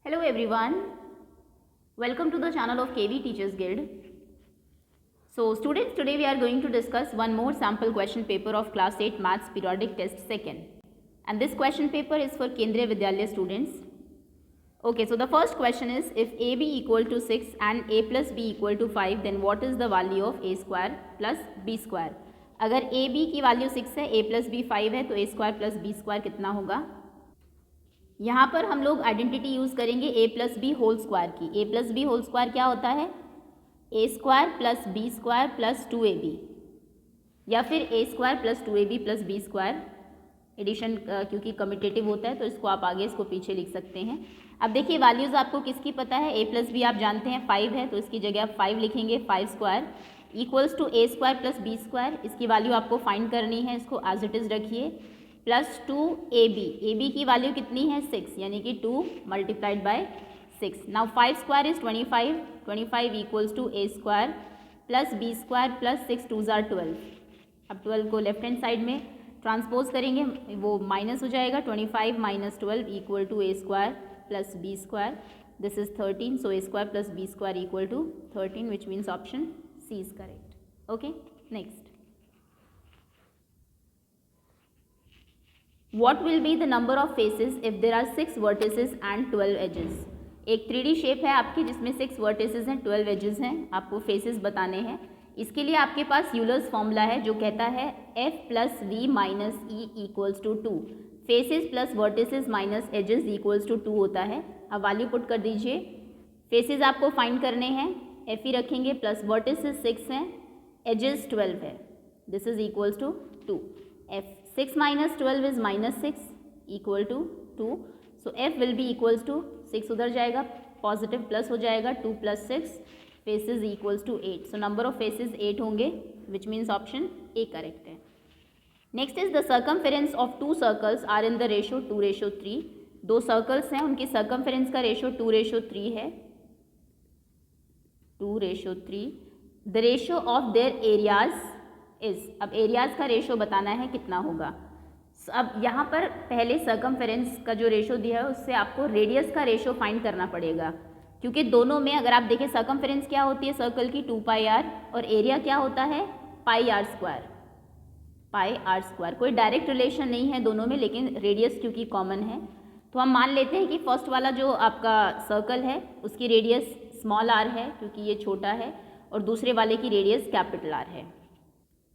Hello everyone, welcome to the channel of KV Teachers Guild. So students, today we are going to discuss one more sample question paper of class 8 maths periodic test second, and this question paper is for Kendriya Vidyalaya students. Okay, so the first question is, if AB equal to 6 and A plus B equal to 5, then what is the value of A square plus B square? अगर AB की value 6 है, A plus B 5 है, तो A square plus B square कितना होगा? यहाँ पर हम लोग आइडेंटिटी यूज़ करेंगे A plus B whole square की. A plus B whole square क्या होता है? A square plus B square plus 2ab, या फिर A square plus 2ab plus B square. Addition क्योंकि कम्यूटेटिव होता है तो इसको आप आगे इसको पीछे लिख सकते हैं. अब देखिए वैल्यूज़ आपको किसकी पता है. ए प्लस बी आप जानते हैं 5 है, तो इसकी जगह आप 5 लिखेंगे. 5 square equals to a square plus B square. इसकी वैल्यू आपको फाइंड करनी है, इसको एज इट इज़ रखिए. प्लस 2ab, ab की वैल्यू कितनी है 6, यानी कि 2 multiplied by 6. Now 5 square is 25, 25 equals to a square plus B square plus 6 2 ज़ार 12. अब 12 को लेफ्ट हैंड साइड में ट्रांसपोज करेंगे, वो माइनस हो जाएगा. 25 minus 12 equal to a square plus B square. This is 13, so a square plus B square equal to 13, which means option c is correct. Okay, next. What will be the number of faces if there are 6 vertices and 12 edges? एक 3D shape है आपकी जिसमें 6 vertices हैं, 12 edges हैं. आपको faces बताने हैं. इसके लिए आपके पास यूलर्स फॉर्मूला है जो कहता है f plus v minus e equals to 2. Faces plus vertices minus edges equals to 2 होता है. अब वैल्यू पुट कर दीजिए. फेसेस आपको फाइंड करने हैं, f ही रखेंगे, प्लस वर्टिसेस 6 हैं, एजेस 12 है. This is equals to 2. f 6 minus 12 is minus 6 equal to 2. So f will be equals to 6 उधर जाएगा, पॉजिटिव प्लस हो जाएगा. 2 plus 6 faces equals to 8. So number of faces 8 होंगे, which means option A correct है. Next is the circumference of 2 circles are in the ratio 2:3. 2 circles हैं, उनकी circumference का ratio 2:3 है. 2:3. The ratio of their areas is. अब areas का ratio बताना है कितना होगा. अब यहाँ पर पहले सर्कमफेरेंस का जो रेशो दिया है उससे आपको रेडियस का रेशो फाइंड करना पड़ेगा, क्योंकि दोनों में अगर आप देखें सर्कमफेरेंस क्या होती है सर्कल की 2πr, और एरिया क्या होता है πr². कोई डायरेक्ट रिलेशन नहीं है दोनों में, लेकिन रेडियस क्योंकि कॉमन है तो हम मान लेते हैं कि फर्स्ट वाला जो आपका सर्कल है उसकी रेडियस स्मॉल r है क्योंकि ये छोटा है, और दूसरे वाले की रेडियस कैपिटल R है.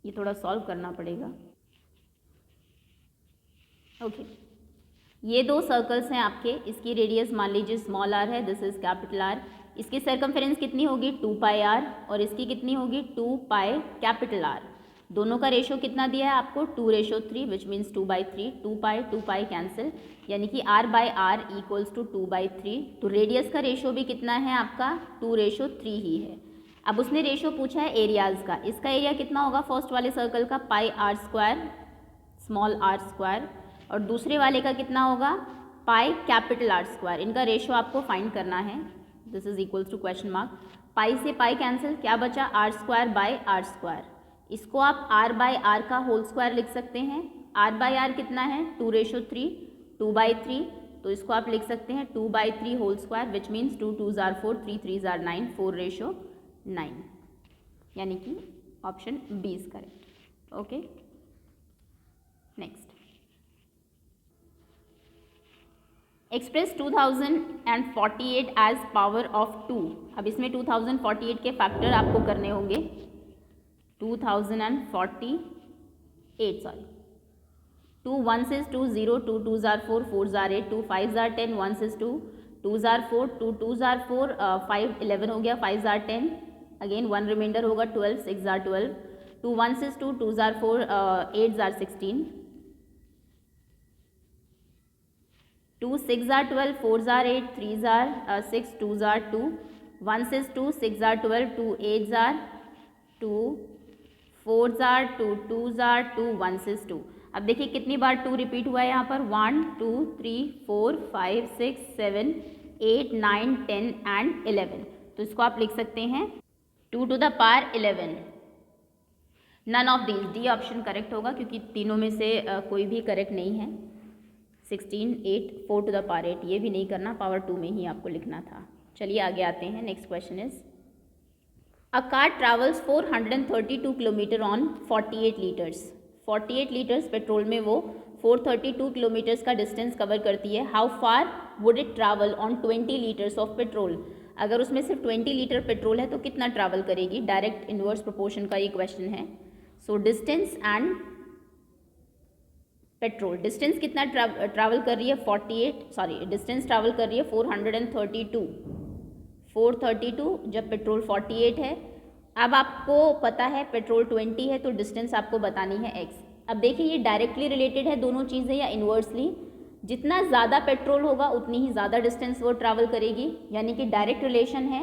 ये थोड़ा सॉल्व करना पड़ेगा. ओके, ये 2 सर्कल्स हैं आपके. इसकी रेडियस मान लीजिए स्मॉल r है, दिस इज कैपिटल R. इसकी सर्कमफेरेंस कितनी होगी 2πr, और इसकी कितनी होगी 2π कैपिटल R. दोनों का रेशो कितना दिया है आपको 2:3, विच मीन्स 2/3. 2π कैंसिल, यानी कि r/r इक्वल्स टू 2/3. तो रेडियस का रेशो भी कितना है आपका 2:3 ही है. अब उसने रेशो पूछा है एरियाज़ का. इसका एरिया कितना होगा फर्स्ट वाले सर्कल का πr², स्मॉल r², और दूसरे वाले का कितना होगा पाई कैपिटल R². इनका रेशो आपको फाइंड करना है. This is equals to question mark. Pi से पाई कैंसिल, क्या बचा r²/r². इसको आप r/r का होल स्क्वायर लिख सकते हैं. r/r कितना है 2:3, 2/3, तो इसको आप लिख सकते हैं 2/3 होल स्क्वायर, विच मीन्स 2 2 ज़ार 4, 3 3 ज़ार 9, 4:9, यानी कि option b is correct. Okay, next. Express 2048 as power of 2. अब इसमें 2048 के फैक्टर आपको करने होंगे. 2048, सॉरी, 2 1 is 2 0, 2 2 ज़ार 4, 4 ज़ार 8, 2 5 ज़ार 10, 1 is 2, 2 ज़ार 4, 2 2 ज़ार 4, 5 11 हो गया, 5 ज़ार 10, अगेन 1 रिमाइंडर होगा 12, 6 ज़ार 12, 2 1 is 2, 2 ज़ार 4, 8 ज़ार 16, 2 6 ज़ार 12, 4 ज़ार 8, 3 ज़ार 6, 2 ज़ार 2, 1 is 2, 6 tsar 12, 2 8 tsar 2, 4 tsar 2, 2 tsar 2, 1 is 2. अब देखिए कितनी बार 2 रिपीट हुआ है यहाँ पर. 1 2 3 4 5 6 7 8 9 10 एंड 11. तो इसको आप लिख सकते हैं 2 to the power 11. None of these, d option correct होगा क्योंकि तीनों में से कोई भी करेक्ट नहीं है. 16, 8, 4 टू द पावर 8, ये भी नहीं करना, पावर 2 में ही आपको लिखना था। चलिए आगे आते हैं। Next question is a car travels 432 kilometre on 48 litres. 48 litres petrol में वो 432 किलोमीटर्स का डिस्टेंस कवर करती है। How far would it travel on 20 litres of petrol. अगर उसमें सिर्फ 20 लीटर पेट्रोल है तो कितना ट्रैवल करेगी। डायरेक्ट इन्वर्स प्रोपोर्शन का ये क्वेश्चन है। So distance and petrol, distance कितना ट्रैवल कर रही है 48, डिस्टेंस ट्रैवल कर रही है 432 जब पेट्रोल 48 है। अब आपको पता है पेट्रोल 20 है तो डिस्टेंस आपको बतानी है x। अब देखिए ये डायरेक्टली रिलेटेड है दोनों चीज़ें या इन्वर्सली। जितना ज़्यादा पेट्रोल होगा उतनी ही ज़्यादा डिस्टेंस वो ट्रैवल करेगी, यानी कि डायरेक्ट रिलेशन है,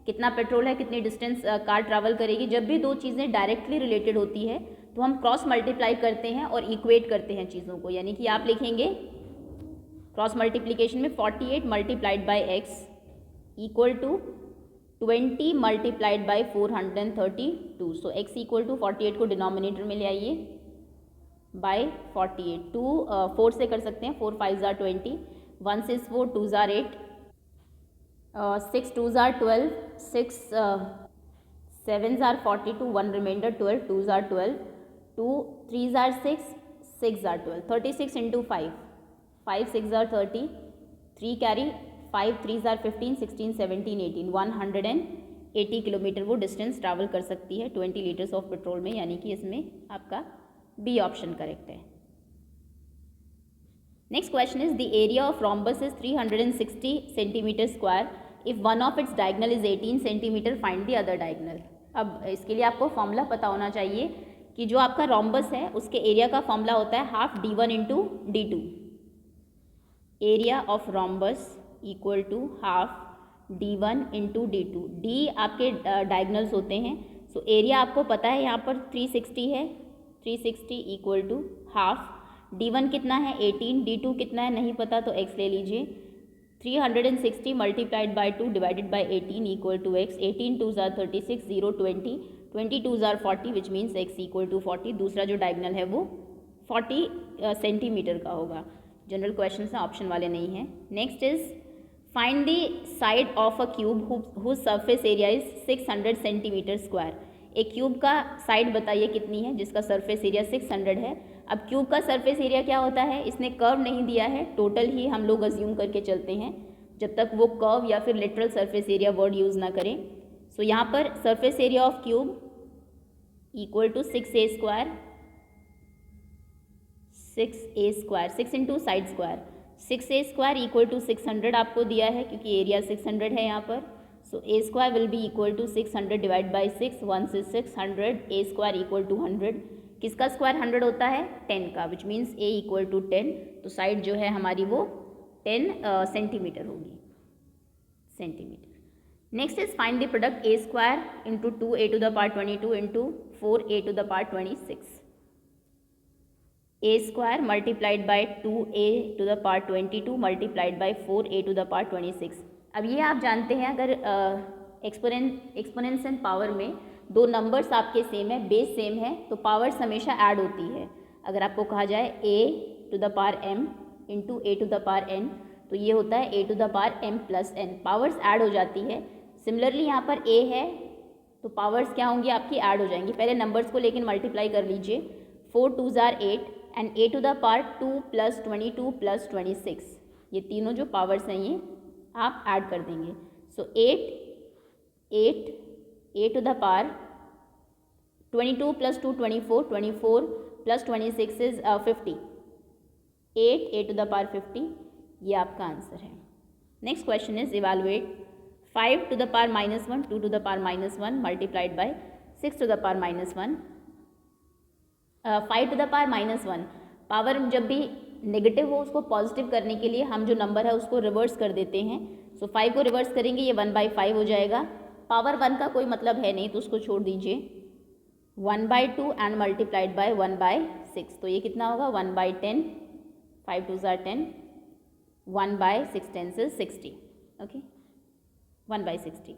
कितना पेट्रोल है कितनी डिस्टेंस कार ट्रैवल करेगी। जब भी दो चीज़ें डायरेक्टली रिलेटेड होती है तो हम क्रॉस मल्टीप्लाई करते हैं और इक्वेट करते हैं चीज़ों को, यानी कि आप लिखेंगे क्रॉस मल्टीप्लिकेशन में 48 multiplied by x equal to 20 multiplied by 432। So x equal to 48 को डिनोमिनेटर में ले आइए बाय 48। 2 4 से कर सकते हैं, 4 5 ज़ार 20, 1 6 4 2 ज़ार 8, 6 2 ज़ार 12, 6 7 ज़ार 42, 1 रिमाइंडर 12, 2 ज़ार 12, 2 3 ज़ार 6, 6 ज़ार 12, 36 इंटू 5, 5 6 ज़ार 30, 3 कैरी 5 3 ज़ार 15, 16 17 18, 180 किलोमीटर वो डिस्टेंस ट्रैवल कर सकती है 20 लीटर्स ऑफ पेट्रोल में, यानी कि इसमें आपका बी ऑप्शन करेक्ट है। Next question is the area of rhombus is 360 centimetre square if one of its diagonal is 18 centimetre, find the other diagonal. अब इसके लिए आपको फॉर्मूला पता होना चाहिए कि जो आपका रोम्बस है उसके एरिया का फॉर्मूला होता है half d1 into d2। Area of rhombus equal to half d1 into d2। d आपके डायगनल्स होते हैं। सो एरिया आपको पता है यहाँ पर 360 है, 360 इक्वल टू हाफ d1 कितना है 18, d2 कितना है नहीं पता तो x ले लीजिए। 360 multiplied by 2 divided by 18 equal to x। 18 2 ज़ार 36, 0 20, 22 ज़ार 40 which means x equal to 40। दूसरा जो डायगनल है वो 40 सेंटीमीटर का होगा। जनरल क्वेश्चन से ऑप्शन वाले नहीं हैं। Next is find the side of a cube whose surface area is 600 centimetre square. एक क्यूब का साइड बताइए कितनी है जिसका सरफेस एरिया 600 है। अब क्यूब का सरफेस एरिया क्या होता है, इसने कर्व नहीं दिया है, टोटल ही हम लोग अज्यूम करके चलते हैं जब तक वो कर्व या फिर lateral surface area word use ना करें। सो यहाँ पर surface area of cube equal to 6a square, 6a square, 6 into side square, 6a square equal to 600 आपको दिया है क्योंकि एरिया 600 है यहाँ पर। So a square will be equal to 600 divide by 6, 1 से 600, a स्क्वायर इक्वल टू 100। किसका square 100 होता है 10 का, which means a equal to 10। तो साइड जो है हमारी वो 10 सेंटीमीटर होगी, centimetre. Next is find the product a square into 2a to the power 22 into 4a to the power 26। a square multiplied by 2a to the power 22 multiplied by 4a to the power 26। अब ये आप जानते हैं अगर एक्सपोनेंस and power में दो numbers आपके same है, बेस सेम है, तो पावर्स हमेशा ऐड होती है। अगर आपको कहा जाए a to the power m into a to the power n तो ये होता है a to the power m plus n, powers add हो जाती है। सिमिलरली यहाँ पर a है तो पावर्स क्या होंगी आपकी ऐड हो जाएंगी। पहले नंबर्स को लेकिन मल्टीप्लाई कर लीजिए, 4 2 ज़ार 8 and a to the power 2 plus 22 plus 26, ये तीनों जो पावर्स हैं ये आप ऐड कर देंगे। So 8 a to the power 22 plus 2 24, 24 plus 26 is 50, 8 a to the power 50, ये आपका आंसर है। Next question is evaluate 5 to the power -1, 2 to the power -1 multiplied by 6 to the power -1। 5 to the power -1 power जब भी negative हो उसको positive करने के लिए हम जो नंबर है उसको रिवर्स कर देते हैं। सो 5 को रिवर्स करेंगे ये 1/5 हो जाएगा। पावर 1 का कोई मतलब है नहीं तो उसको छोड़ दीजिए। 1/2 एंड मल्टीप्लाइड बाय 1/6 तो ये कितना होगा 1/10, 5 2 ज़ार 10, 1/6 10 is 60, okay 1/60।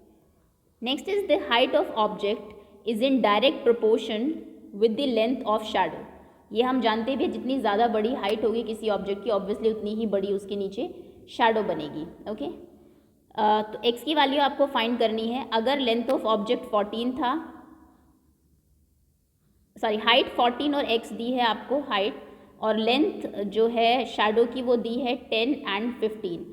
Next is the height of object is in direct proportion with the length of shadow. ये हम जानते भी हैं, जितनी ज़्यादा बड़ी हाइट होगी किसी ऑब्जेक्ट की ऑब्वियसली उतनी ही बड़ी उसके नीचे शैडो बनेगी। ओके, तो x की वैल्यू आपको फाइंड करनी है। अगर लेंथ ऑफ ऑब्जेक्ट 14 था, सॉरी हाइट 14 और x दी है आपको हाइट, और लेंथ जो है शैडो की वो दी है 10 एंड 15।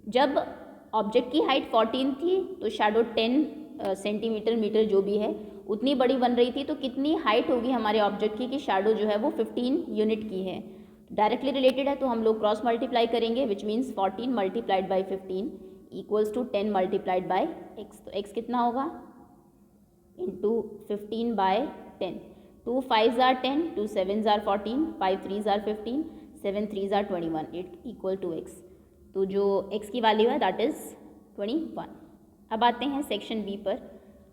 जब ऑब्जेक्ट की हाइट 14 थी तो शैडो 10 सेंटीमीटर मीटर जो भी है उतनी बड़ी बन रही थी, तो कितनी हाइट होगी हमारे ऑब्जेक्ट की कि शैडो जो है वो 15 यूनिट की है। डायरेक्टली रिलेटेड है तो हम लोग क्रॉस मल्टीप्लाई करेंगे, which means 14 multiplied by 15 equals to 10 multiplied by x। तो x कितना होगा, into 15 by 10। 2 5s are 10, 2 7s are 14, 5 3s are 15, 7 3s are 21, it equal to x। तो जो x की वैल्यू है दैट इज़ 21। अब आते हैं सेक्शन बी पर।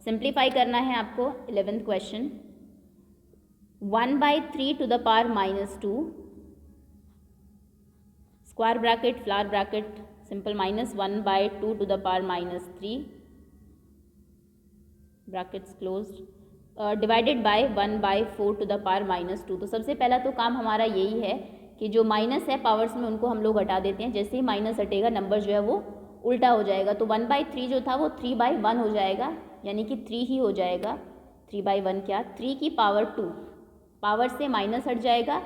सिंप्लीफाई करना है आपको 11th question. 1/3 to the power -2 square bracket flower bracket simple minus 1/2 to the power -3 brackets closed divided by 1/4 to the power -2। तो सबसे पहला तो काम हमारा यही है कि जो माइनस है पावर्स में उनको हम लोग हटा देते हैं। जैसे ही माइनस हटेगा नंबर जो है वो उल्टा हो जाएगा। तो 1/3 जो था वो 3/1 हो जाएगा, यानी कि 3 ही हो जाएगा। 3/1 क्या, 3 की पावर 2, पावर से माइनस हट जाएगा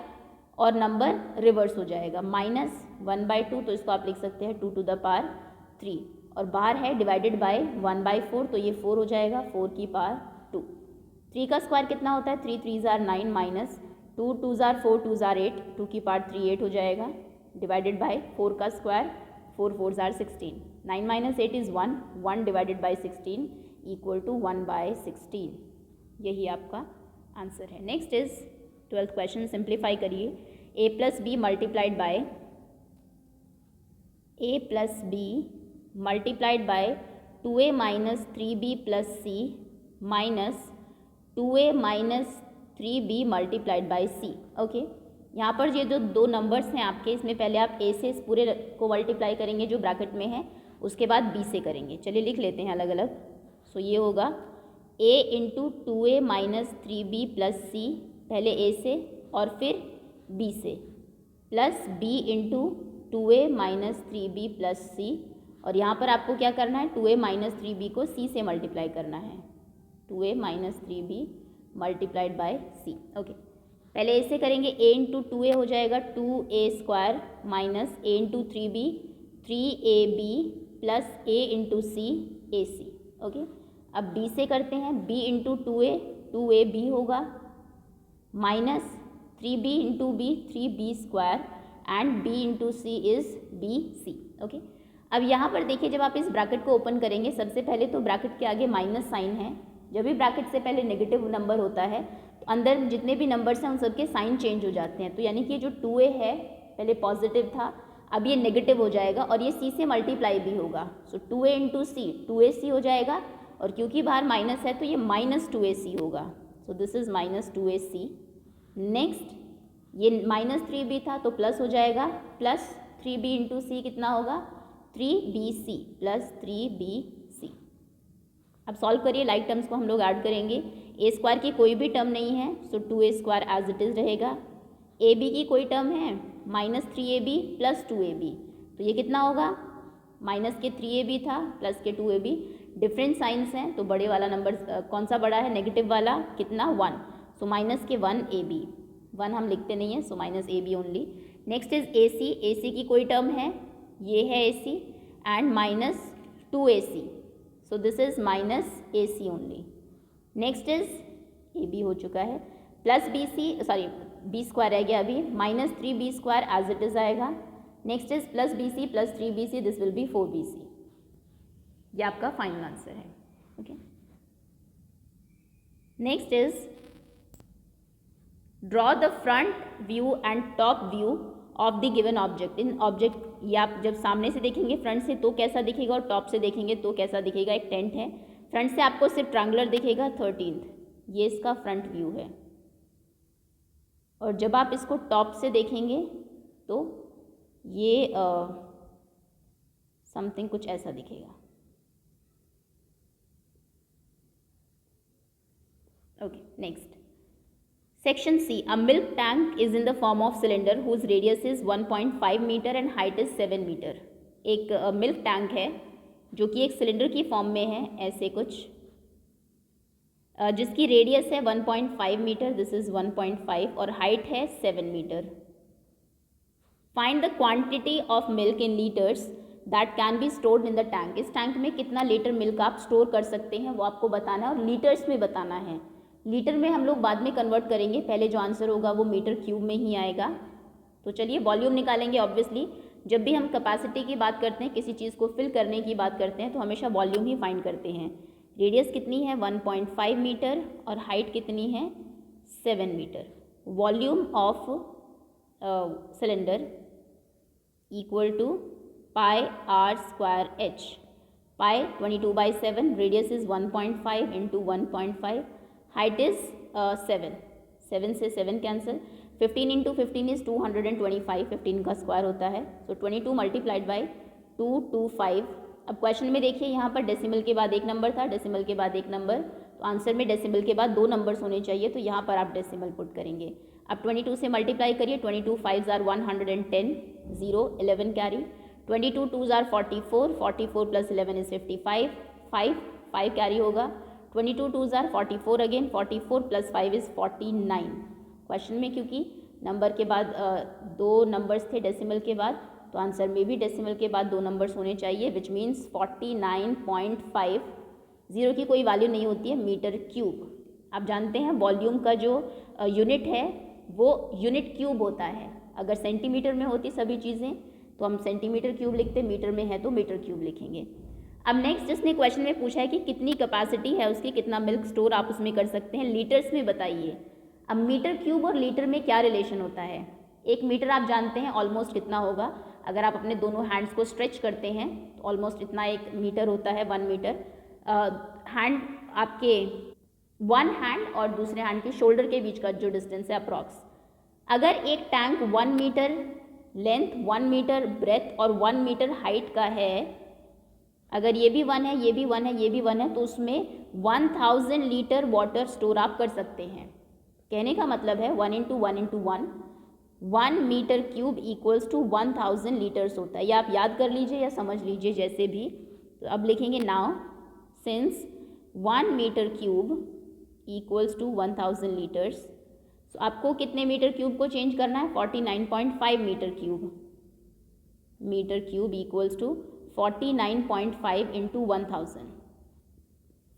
और नंबर रिवर्स हो जाएगा। -1/2 तो इसको आप लिख सकते हैं 2 टू द पावर 3, और बाहर है डिवाइडेड बाय 1/4 तो ये 4 हो जाएगा, 4 की पावर 2। 3 का स्क्वायर कितना होता है, 3 3s are 9 minus 2 2s are 4 2s are 8, 2 की पावर 3 8 हो जाएगा, डिवाइडेड बाय 4 का square 4 4s are 16, 9 minus 8 is 1, 1 divided by 16 equal to 1/16। यही आपका आंसर है। Next is 12th question. Simplify करिए। a plus b multiplied by two a minus 3b plus c minus 2a minus 3b multiplied by c. Okay, यहाँ पर ये जो दो numbers हैं आपके, इसमें पहले आप a से इस पूरे को मल्टीप्लाई करेंगे जो ब्रैकेट में है, उसके बाद b से करेंगे। चलिए लिख लेते हैं अलग अलग। सो ये होगा a into 2a minus 3b plus C, पहले a से और फिर b से, plus b into 2a minus 3b plus C, और यहाँ पर आपको क्या करना है, 2a माइनस 3b को c से मल्टीप्लाई करना है। 2a minus 3b multiplied by c. Okay, पहले ए से करेंगे, a इंटू 2a हो जाएगा 2a square minus a into 3b 3ab plus a into c ac। Okay, अब b से करते हैं, b इंटू 2a 2ab होगा minus 3b into b 3b square and b into c is bc। Okay, अब यहाँ पर देखिए जब आप इस ब्रैकेट को ओपन करेंगे, सबसे पहले तो ब्रैकेट के आगे माइनस साइन है। जब भी ब्रैकेट से पहले नेगेटिव नंबर होता है तो अंदर जितने भी नंबर्स हैं उन सबके साइन चेंज हो जाते हैं। तो यानी कि जो 2a है पहले पॉजिटिव था, अब ये नेगेटिव हो जाएगा और ये c से मल्टीप्लाई भी होगा। सो 2a इंटू सी 2ac हो जाएगा, और क्योंकि बाहर माइनस है तो ये माइनस 2ac होगा। So this is minus 2ac। Next ये माइनस 3b था तो प्लस हो जाएगा, प्लस 3b इंटू सी कितना होगा 3bc प्लस 3bc। अब सॉल्व करिए, लाइक टर्म्स को हम लोग ऐड करेंगे। ए स्क्वायर की कोई भी टर्म नहीं है, so 2a square as it is रहेगा। ए बी की कोई टर्म है, माइनस 3ab प्लस 2ab, तो ये कितना होगा, माइनस के 3ab था प्लस के 2ab। डिफरेंट साइंस हैं तो बड़े वाला नंबर कौन सा बड़ा है, नेगेटिव वाला, कितना 1, सो माइनस के 1ab, 1 हम लिखते नहीं हैं, so minus ab only. Next is ac, ac की कोई टर्म है, ये है ac and minus 2ac, so this is minus ac only. Next is ab हो चुका है, plus bc, sorry b square रह गया अभी, minus 3b square as it is आएगा। Next is plus bc plus 3bc, this will be 4bc। ये आपका final answer है। Okay, next is draw the front view and top view of the given object. In object ये आप जब सामने से देखेंगे फ्रंट से तो कैसा दिखेगा और टॉप से देखेंगे तो कैसा दिखेगा। एक टेंट है, फ्रंट से आपको सिर्फ ट्रायंगुलर दिखेगा 13th, ये इसका फ्रंट व्यू है, और जब आप इसको टॉप से देखेंगे तो ये समथिंग कुछ ऐसा दिखेगा। Okay, next Section C. A milk tank is in the form of cylinder whose radius is 1.5 meter and height is 7 meter. एक मिल्क टैंक है जो कि एक सिलेंडर की फॉर्म में है, ऐसे कुछ, जिसकी रेडियस है 1.5 मीटर, दिस इज 1.5, और हाइट है 7 metre. Find the quantity of milk in litres that can be stored in the tank. इस टैंक में कितना लीटर मिल्क आप स्टोर कर सकते हैं वो आपको बताना है और लीटर्स में बताना है. लीटर में हम लोग बाद में कन्वर्ट करेंगे, पहले जो आंसर होगा वो मीटर क्यूब में ही आएगा. तो चलिए वॉल्यूम निकालेंगे. ऑब्वियसली जब भी हम कैपेसिटी की बात करते हैं, किसी चीज़ को फिल करने की बात करते हैं, तो हमेशा वॉल्यूम ही फाइंड करते हैं. रेडियस कितनी है 1.5 मीटर और हाइट कितनी है 7 metre. Volume of cylinder equal to pi r square h. Pi 22/7, radius is 1.5 into 1.5, height is 7. 7 से 7 कैंसिल. 15 इंटू 15 इज 225, 15 का स्क्वायर होता है. सो 22 मल्टीप्लाइड बाई 225. अब क्वेश्चन में देखिए यहाँ पर डेसिमल के बाद एक नंबर था, डेसिमल के बाद एक नंबर, तो आंसर में डेसिमल के बाद 2 नंबर्स होने चाहिए, तो यहाँ पर आप डेसिमल पुट करेंगे. अब 22 से मल्टीप्लाई करिए. 22 5s are 110, 0 11 carry. 22 2s are 44, 44 plus 11 is 55, 5 carry होगा. 22 2s are 44 again, 44 plus 5 is 49. Question में क्योंकि नंबर के बाद 2 नंबर्स थे डेसिमल के बाद, तो आंसर में भी डेसिमल के बाद 2 नंबर्स होने चाहिए, विच मीन्स 49.5. 0 की कोई वैल्यू नहीं होती है, मीटर क्यूब. आप जानते हैं वॉल्यूम का जो यूनिट है वो यूनिट क्यूब होता है. अगर सेंटीमीटर में होती सभी चीज़ें तो हम सेंटीमीटर क्यूब लिखते, मीटर में है तो मीटर क्यूब लिखेंगे. अब नेक्स्ट जिसने क्वेश्चन में पूछा है कि कितनी कैपेसिटी है उसकी, कितना मिल्क स्टोर आप उसमें कर सकते हैं, लीटर्स में बताइए. अब मीटर क्यूब और लीटर में क्या रिलेशन होता है. एक मीटर आप जानते हैं ऑलमोस्ट कितना होगा, अगर आप अपने दोनों हैंड्स को स्ट्रेच करते हैं तो ऑलमोस्ट इतना एक मीटर होता है, 1 मीटर. हैंड आपके वन हैंड और दूसरे हैंड के शोल्डर के बीच का जो डिस्टेंस है अप्रॉक्स. अगर एक tank 1 metre length, 1 metre breadth और 1 मीटर हाइट का है, अगर ये भी 1 है, ये भी 1 है, ये भी 1 है, तो उसमें 1000 लीटर वाटर स्टोर आप कर सकते हैं. कहने का मतलब है 1 इंटू 1 इंटू 1 metre cube equals to 1000 litres होता है. या आप याद कर लीजिए या समझ लीजिए जैसे भी. तो अब लिखेंगे now since 1 metre cube equals to 1000 litres. तो आपको कितने मीटर क्यूब को चेंज करना है, 49.5 metre cube. Metre cube equals to 49.5 into 1000,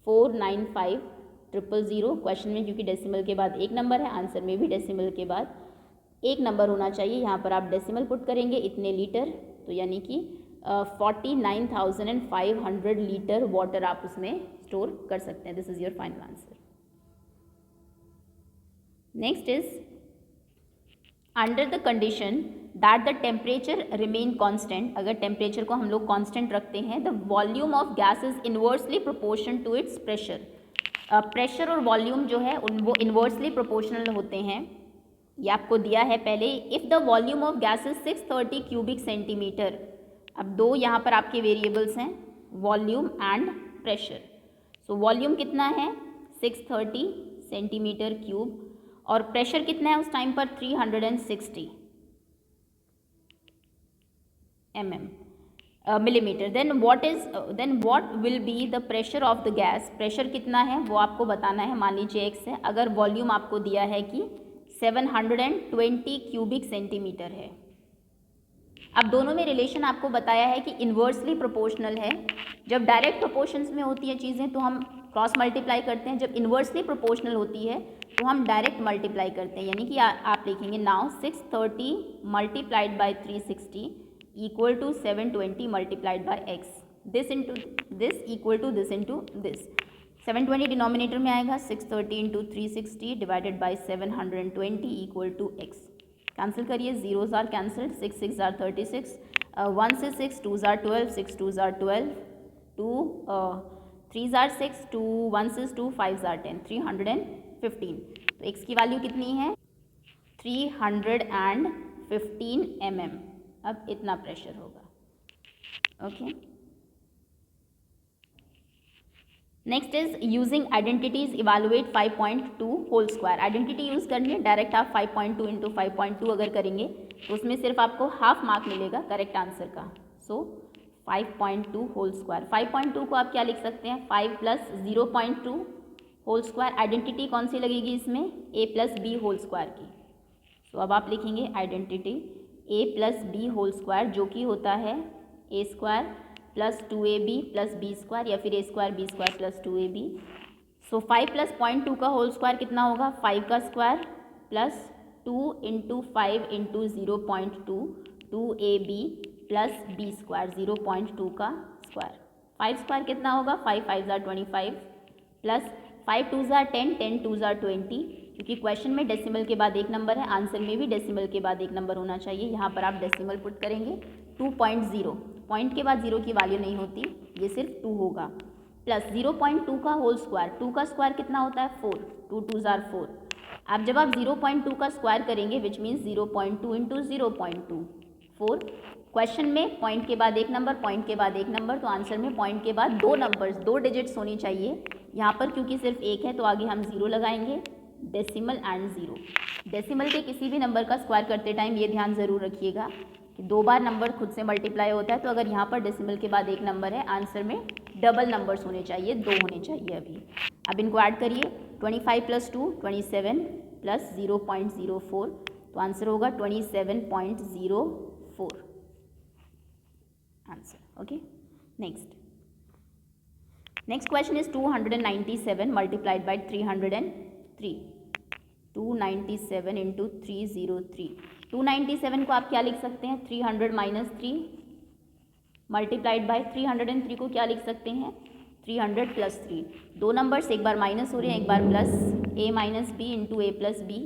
495,000. Question में क्योंकि डेसिमल के बाद एक नंबर है, आंसर में भी डेसिमल के बाद एक नंबर होना चाहिए. यहाँ पर आप डेसिमल पुट करेंगे इतने लीटर, तो यानी कि 49,500 लीटर वाटर आप उसमें स्टोर कर सकते हैं. This is your final answer. Next is under the condition that the temperature remain constant. अगर टेम्परेचर को हम लोग कांस्टेंट रखते हैं, the volume of gas is inversely proportion to its pressure. Pressure और वॉल्यूम जो है वो इन्वर्सली प्रोपोर्शनल होते हैं. ये आपको दिया है पहले. If the volume of gas is 630 cubic centimetre. अब 2 यहाँ पर आपके वेरिएबल्स हैं, volume and pressure. So volume कितना है 630 सेंटीमीटर क्यूब और प्रेशर कितना है उस टाइम पर 360 millimetre. Then what will be the pressure of the gas. Pressure कितना है वो आपको बताना है. मान लीजिए x है, अगर वॉल्यूम आपको दिया है कि 720 क्यूबिक सेंटीमीटर है. अब दोनों में रिलेशन आपको बताया है कि इन्वर्सली प्रोपोर्शनल है. जब डायरेक्ट प्रोपोर्शंस में होती हैं चीज़ें तो हम क्रॉस मल्टीप्लाई करते हैं, जब इन्वर्सली प्रोपोर्शनल होती है तो हम डायरेक्ट मल्टीप्लाई करते हैं. यानी कि आप लिखेंगे now 630 multiplied by 360 equal to 720 multiplied by x. This into this equal to this into this. 720 denominator में आएगा, 630 into 360 divided by 720 equal to x. Cancel करिए, जीरोज आर कैंसल्ड, 6 6 आर 36, 1 से 6, 2 आर 12, 6 2 आर 12, 2 3 आर 6, 2 1 से 2, 5 are 10, 315. तो x की value कितनी है 315 mm. अब इतना प्रेशर होगा. Okay next is using identities evaluate 5.2 whole square. Identity use करनी है, डायरेक्ट आप 5.2 इंटू 5.2 अगर करेंगे तो उसमें सिर्फ आपको हाफ मार्क मिलेगा करेक्ट आंसर का। सो 5.2 होल स्क्वायर, 5.2 को आप क्या लिख सकते हैं, 5 प्लस 0.2 होल स्क्वायर। आइडेंटिटी कौन सी लगेगी इसमें, a plus B whole square की। सो अब आप लिखेंगे identity a plus B whole square जो कि होता है a square plus 2ab plus B square या फिर a square b square plus 2ab। So 5 plus 0.2 का होल स्क्वायर कितना होगा, 5 का square plus 2 into 5 into 0.2 2ab plus B square 0.2 का स्क्वायर। 5 स्क्वायर कितना होगा, 5 5 ज़ार 25 प्लस 5 2 ज़ार 10 10 2 ज़ार 20। क्योंकि क्वेश्चन में डेसिमल के बाद एक नंबर है, आंसर में भी डेसिमल के बाद एक नंबर होना चाहिए। यहाँ पर आप डेसिमल पुट करेंगे 2.0, पॉइंट के बाद 0 की वैल्यू नहीं होती, ये सिर्फ 2 होगा। प्लस 0.2 का होल स्क्वायर, 2 का स्क्वायर कितना होता है 4, 2 2 ज़ार 4। अब जब आप 0.2 का स्क्वायर करेंगे विच मीन्स 0.2 इंटू 0.2 4। क्वेश्चन में पॉइंट के बाद एक नंबर, पॉइंट के बाद एक नंबर, तो आंसर में पॉइंट के बाद 2 नंबर्स 2 डिजिट्स होनी चाहिए। यहाँ पर क्योंकि सिर्फ एक है तो आगे हम 0 लगाएंगे, डेसिमल एंड 0। डेसिमल के किसी भी नंबर का स्क्वायर करते टाइम ये ध्यान ज़रूर रखिएगा कि 2 बार नंबर खुद से मल्टीप्लाई होता है, तो अगर यहाँ पर डेसिमल के बाद एक नंबर है, आंसर में डबल नंबर्स होने चाहिए, 2 होने चाहिए अभी। अब इनको ऐड करिए, 25 प्लस 2 27 प्लस 0.04, तो आंसर होगा 27.04 answer. Okay, next question is 297 multiplied by 303। 297 into 303। 297 को आप क्या लिख सकते हैं, 300 माइनस 3 मल्टीप्लाइड बाई 303 को क्या लिख सकते हैं, 300 प्लस 3। 2 नंबर्स एक बार माइनस हो रहे हैं एक बार plus, a minus B into A plus B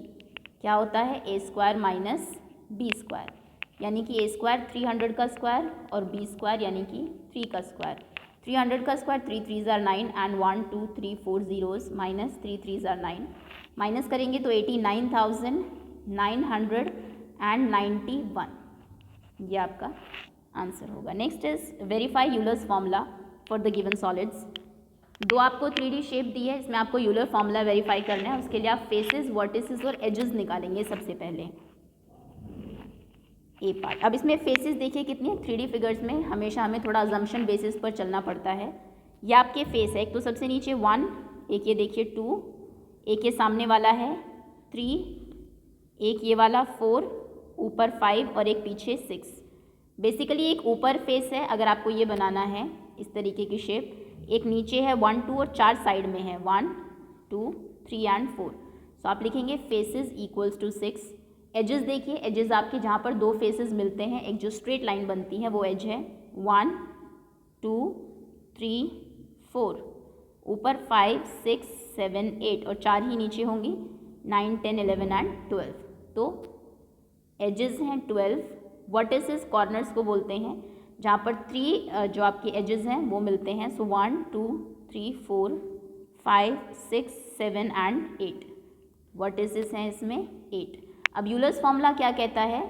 क्या होता है, a square minus B square, यानी कि a स्क्वायर 300 का स्क्वायर और b स्क्वायर यानी कि 3 का स्क्वायर। 300 का स्क्वायर 3 3 ज़ार 9 एंड 1 2 3 4 जीरोस माइनस 3 3 ज़ार 9, माइनस करेंगे तो 89,991, ये आपका आंसर होगा। Next is verify Euler's formula for the given solids. 2 आपको 3D शेप दी है, इसमें आपको यूलर फॉर्मूला वेरीफाई करना है। उसके लिए आप फेसेस, वर्टिसेस और एजेस निकालेंगे सबसे पहले, ए पार्ट। अब इसमें फेसेस देखिए कितनी है, 3D फिगर्स में हमेशा हमें थोड़ा अजम्पशन बेसिस पर चलना पड़ता है। ये आपके फेस है, एक तो सबसे नीचे 1, एक ये देखिए 2, एक ये सामने वाला है 3, एक ये वाला 4, ऊपर 5 और एक पीछे 6। बेसिकली एक ऊपर फेस है अगर आपको ये बनाना है इस तरीके की शेप, एक नीचे है 1 2 और 4 साइड में है 1 2 3 एंड 4। सो आप लिखेंगे फेसेस इक्वल्स टू 6। एजेस देखिए, एजेस आपके जहाँ पर 2 फेसेस मिलते हैं, एक जो स्ट्रेट लाइन बनती है वो एज है 1 2 3 4, ऊपर 5 6 7 8 और 4 ही नीचे होंगी 9 10 11 एंड 12। तो एजेस हैं 12। वर्टिसेस कॉर्नर्स को बोलते हैं जहाँ पर 3 जो आपके एजेस हैं वो मिलते हैं। सो 1 2 3 4 5 6 7 एंड 8 वर्टिसेस हैं इसमें 8। अब यूलर्स फॉर्मूला क्या कहता है,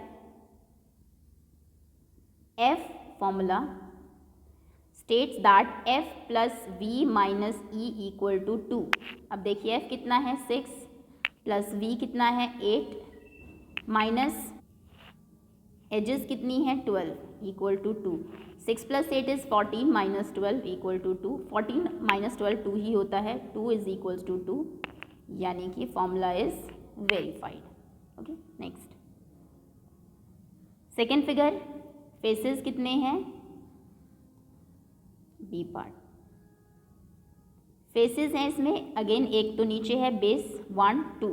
F formula states that F plus V minus E equal to 2। अब देखिए F कितना है 6 प्लस V कितना है 8 माइनस एजेस कितनी है 12 equal to 2। 6 plus 8 is 14 minus 12 equal to 2। 14 minus 12 2 ही होता है, 2 इज इक्वल्स टू 2, यानी कि formula is verified. Okay, next second figure, faces कितने हैं, बी पार्ट। फेसेस हैं इसमें अगेन, एक तो नीचे है बेस 1 2,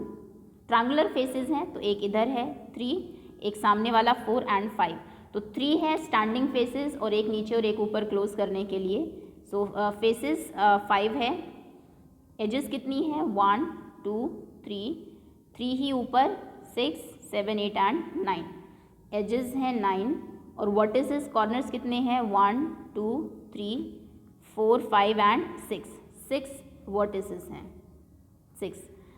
ट्रायंगुलर फेसेस हैं तो एक इधर है 3, एक सामने वाला 4 एंड 5। तो 3 है स्टैंडिंग फेसेस और एक नीचे और एक ऊपर क्लोज करने के लिए। सो फेसेस 5 है, एजेस कितनी है 1 2 3, 3 ही ऊपर 6 7 8 एंड 9, एजेस हैं 9 और वर्टिसेस कॉर्नर्स कितने हैं 1 2 3 4 5 एंड 6 वर्टिसेस हैं 6।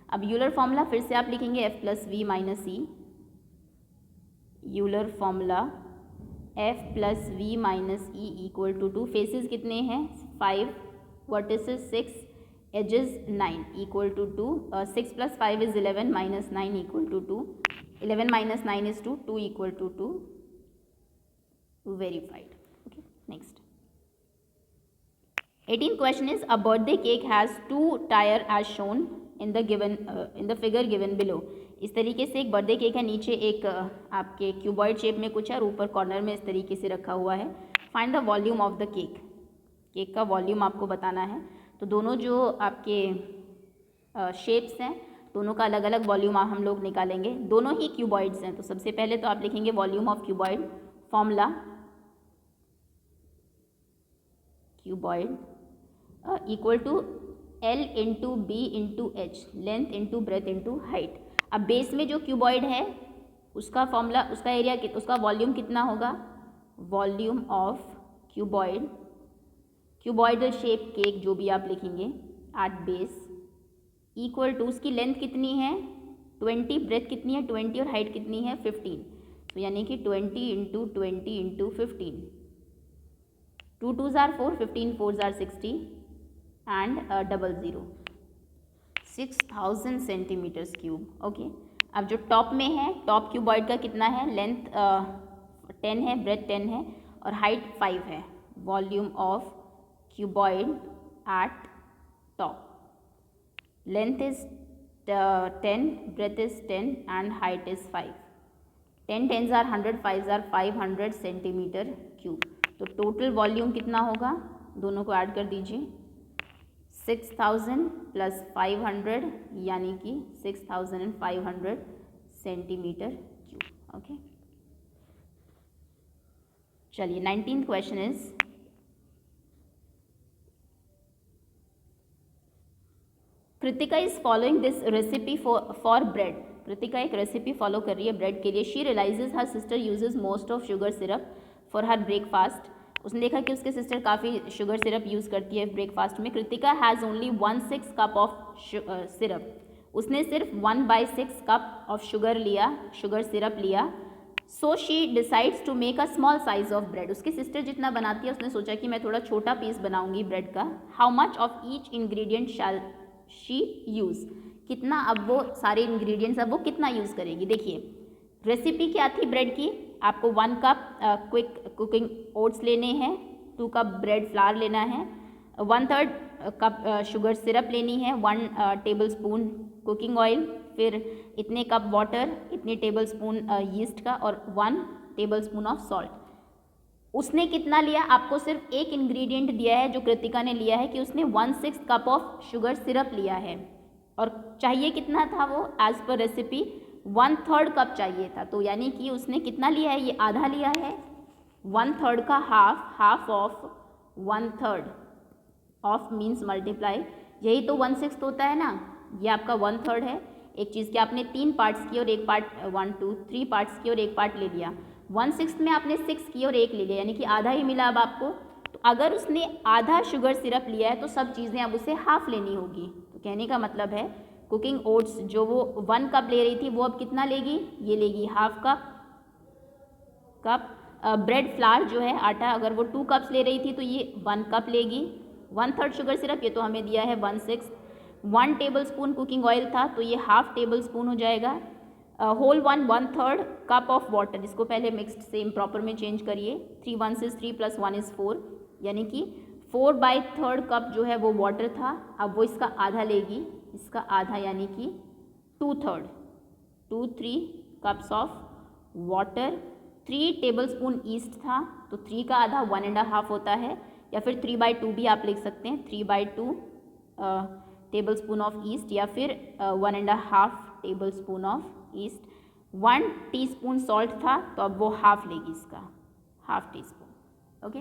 अब यूलर फॉर्मूला फिर से आप लिखेंगे F plus V minus E। Euler formula F plus V minus E equal to 2। Faces कितने हैं 5 vertices 6, edges 9 equal to 2. 6 plus 5 is 11 minus 9 equal to 2. 11 minus 9 is 2. 2 equal to 2. Verified. Okay, next. 18th question is a birthday cake has 2 tier as shown in the figure given below. इस तरीके से एक birthday cake है, नीचे एक आपके cuboid shape में कुछ है और ऊपर कॉर्नर में इस तरीके से रखा हुआ है. Find the volume of the cake. Cake का वॉल्यूम आपको बताना है. तो दोनों जो आपके शेप्स हैं दोनों का अलग अलग वॉल्यूम हम लोग निकालेंगे. दोनों ही क्यूबॉइड्स हैं. तो सबसे पहले तो आप लिखेंगे volume of cuboid. Formula cuboid equal to L into b into h, length into breadth into height. अब बेस में जो क्यूबॉइड है उसका फॉर्मूला, उसका एरिया, उसका वॉल्यूम कितना होगा? Volume of cuboid, cuboidal shape cake जो भी आप लिखेंगे एट बेस, इक्वल टू उसकी लेंथ कितनी है 20, ब्रेथ कितनी है 20 और हाइट कितनी है 15. तो यानी कि 20 into 20 into 15. 2 2s are 4, 15 4s are 60 and 00. 6000 centimetres cube. Okay, अब जो टॉप में है, टॉप क्यूबॉइड का कितना है? लेंथ 10 है, ब्रेथ 10 है और हाइट 5 है. Volume of cuboid at top, length is 10, breadth is 10 and height is 5. 10 10s are 100, 5s are 500 centimetre cube. तो टोटल वॉल्यूम कितना होगा? दोनों को ऐड कर दीजिए. 6000 प्लस 500 यानी कि 6500 सेंटीमीटर क्यूब. ओके, चलिए 19th question is Kritika is following this recipe for bread. Kritika एक रेसिपी फॉलो कर रही है ब्रेड के लिए. She realises her sister uses most of sugar syrup for her breakfast. उसने देखा कि उसके सिस्टर काफ़ी शुगर सिरप यूज़ करती है ब्रेकफास्ट में. Kritika has only 1/6 cup of syrup. उसने सिर्फ 1/6 कप ऑफ शुगर सिरप लिया. So she decides to make a small size of bread. उसकी सिस्टर जितना बनाती है उसने सोचा कि मैं थोड़ा छोटा पीस बनाऊंगी ब्रेड का. How much of each ingredient shall she use. कितना, अब वो सारे इंग्रेडिएंट्स अब वो कितना यूज़ करेगी. देखिए रेसिपी क्या थी ब्रेड की. आपको 1 कप क्विक कुकिंग ओट्स लेने हैं, 2 कप ब्रेड फ्लावर लेना है, 1/3 कप शुगर सिरप लेनी है, 1 टेबल स्पून कुकिंग ऑयल, फिर इतने कप वाटर, इतने टेबल स्पून यीस्ट का और 1 टेबल स्पून ऑफ सॉल्ट. उसने कितना लिया? आपको सिर्फ एक इंग्रेडिएंट दिया है जो कृतिका ने लिया है कि उसने 1/6 कप ऑफ शुगर सिरप लिया है और चाहिए कितना था वो एज पर रेसिपी 1/3 कप चाहिए था. तो यानी कि उसने कितना लिया है? ये आधा लिया है. 1/3 का half of 1/3 of means multiply. यही तो 1/6 होता है ना. ये आपका 1/3 है. एक चीज़ के आपने 3 पार्ट्स किए और एक पार्ट 1 2 3 पार्ट्स किए और एक पार्ट ले लिया. 1/6 में आपने 6 किए और एक ले लिया, यानी कि आधा ही मिला अब आपको. तो अगर उसने आधा शुगर सिरप लिया है तो सब चीज़ें अब उसे हाफ लेनी होगी. तो कहने का मतलब है कुकिंग ओट्स जो वो 1 कप ले रही थी वो अब कितना लेगी? ये लेगी हाफ कप. ब्रेड फ्लावर जो है आटा, अगर वो 2 कप्स ले रही थी तो ये 1 कप लेगी. 1/3 शुगर सिरप, ये तो हमें दिया है 1/6. 1 टेबल स्पून कुकिंग ऑयल था तो ये हाफ टेबल स्पून हो जाएगा. होल 1/3 कप ऑफ वाटर, इसको पहले मिक्स्ड से इम्प्रॉपर में चेंज करिए. 3 1s is 3 + 1 is 4, यानी कि 4/3 कप जो है वो वाटर था. अब वो इसका आधा लेगी, इसका आधा यानी कि 2/3, 2-3 cups of water. 3 table spoon east था तो 3 का आधा 1.5 होता है, या फिर 3/2 भी आप लिख सकते हैं. 3/2 टेबल स्पून ऑफ ईस्ट या फिर 1.5 table spoon of east. 1 teaspoon salt था तो अब वो हाफ लेगी, इसका हाफ टीस्पून. ओके,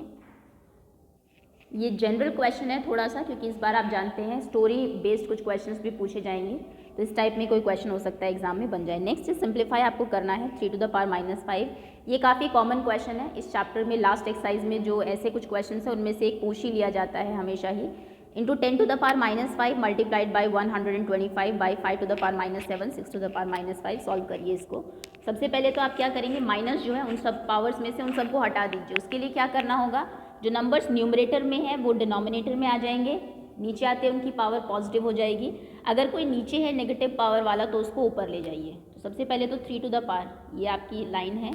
ये जनरल क्वेश्चन है थोड़ा सा, क्योंकि इस बार आप जानते हैं स्टोरी बेस्ड कुछ क्वेश्चंस भी पूछे जाएंगे, तो इस टाइप में कोई क्वेश्चन हो सकता है एग्जाम में बन जाए. नेक्स्ट सिंप्लीफाई आपको करना है 3⁻⁻5. ये काफ़ी कॉमन क्वेश्चन है इस चैप्टर में. लास्ट एक्सरसाइज में जो ऐसे कुछ क्वेश्चन है उनमें से एक पूछ ही लिया जाता है हमेशा ही. Into 10⁻⁻5 multiplied by 125 by 5⁻7 6⁻5 solve करिए इसको. सबसे पहले तो आप क्या करेंगे, माइनस जो है उन सब पावर्स में से उन सबको हटा दीजिए. उसके लिए क्या करना होगा, जो नंबर्स न्यूमरेटर में है वो डिनोमिनेटर में आ जाएंगे नीचे आते हैं उनकी पावर पॉजिटिव हो जाएगी। अगर कोई नीचे है नेगेटिव पावर वाला तो उसको ऊपर ले जाइए। तो सबसे पहले तो 3 टू द पावर, ये आपकी लाइन है,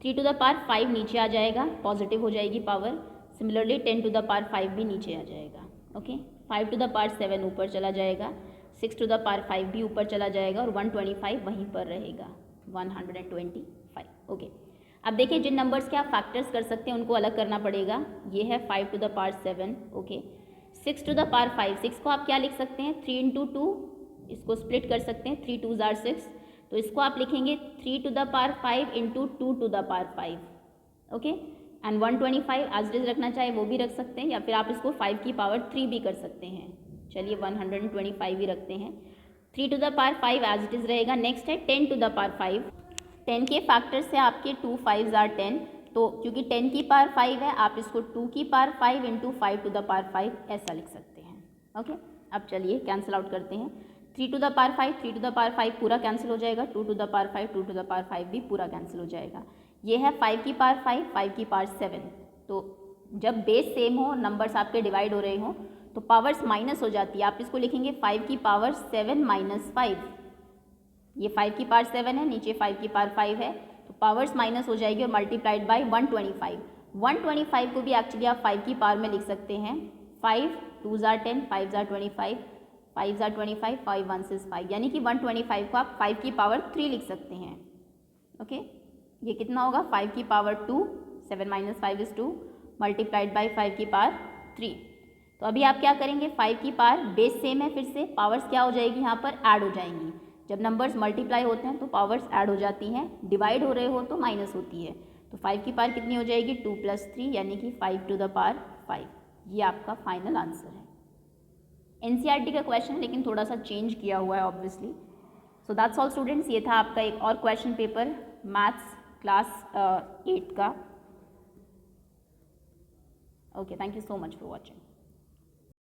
3 टू द पावर 5 नीचे आ जाएगा, पॉजिटिव हो जाएगी power. Similarly 10 to the power 5 भी नीचे आ जाएगा। ओके, 5 टू द पावर 7 ऊपर चला जाएगा, 6 टू द पावर 5 भी ऊपर चला जाएगा और 125 वहीं पर रहेगा, 125। ओके, अब देखिए जिन नंबर्स के आप फैक्टर्स कर सकते हैं उनको अलग करना पड़ेगा। ये है 5 to the power 7। Okay, 6 to the power 5, 6 को आप क्या लिख सकते हैं, 3 इंटू 2, इसको स्प्लिट कर सकते हैं, 3 2s are 6, तो इसको आप लिखेंगे 3 to the power 5 into 2 to the power 5। Okay, and 125 as it is रखना चाहे वो भी रख सकते हैं, या फिर आप इसको 5 की पावर 3 भी कर सकते हैं। चलिए 125 ही रखते हैं, 3 to the power 5 as it is रहेगा। नेक्स्ट है 10 टू द पावर 5, 10 के फैक्टर से आपके 2 5s are 10, तो क्योंकि 10 की पावर 5 है आप इसको 2 की power 5 into 5 to the power 5 ऐसा लिख सकते हैं। ओके, अब चलिए कैंसिल आउट करते हैं, 3 to the power 5, 3 to the power 5 पूरा कैंसिल हो जाएगा, 2 to the power 5, 2 to the power 5 भी पूरा कैंसिल हो जाएगा। ये है 5 की पावर 5, 5 की पावर 7, तो जब बेस सेम हो, नंबर्स आपके डिवाइड हो रहे हो तो पावर्स माइनस हो जाती है। आप इसको लिखेंगे 5 की पावर 7 माइनस 5, ये 5 की पावर 7 है, नीचे 5 की पावर 5 है, तो पावर्स माइनस हो जाएगी और मल्टीप्लाइड बाय 125। 125 को भी एक्चुअली आप 5 की पावर में लिख सकते हैं, 5 2s are 10, 5s are 25, 5s are 25, 5 1s is 5, यानी कि 125 को आप 5 की पावर 3 लिख सकते हैं। ओके, ये कितना होगा, 5 की power 2, 7 minus 5 is 2, multiplied by 5 की पावर 3। तो अभी आप क्या करेंगे, 5 की पावर बेस सेम है, फिर से पावर्स क्या हो जाएगी, यहाँ पर ऐड हो जाएंगी। जब नंबर्स मल्टीप्लाई होते हैं तो पावर्स ऐड हो जाती हैं, डिवाइड हो रहे हो तो माइनस होती है। तो 5 की पावर कितनी हो जाएगी, 2 + 3, यानी कि 5 टू द पावर 5। ये आपका फाइनल आंसर है। एनसीईआरटी का क्वेश्चन है लेकिन थोड़ा सा चेंज किया हुआ है obviously. So that's all students, ये था आपका एक और क्वेश्चन पेपर मैथ्स क्लास 8 का। Okay, thank you so much for watching.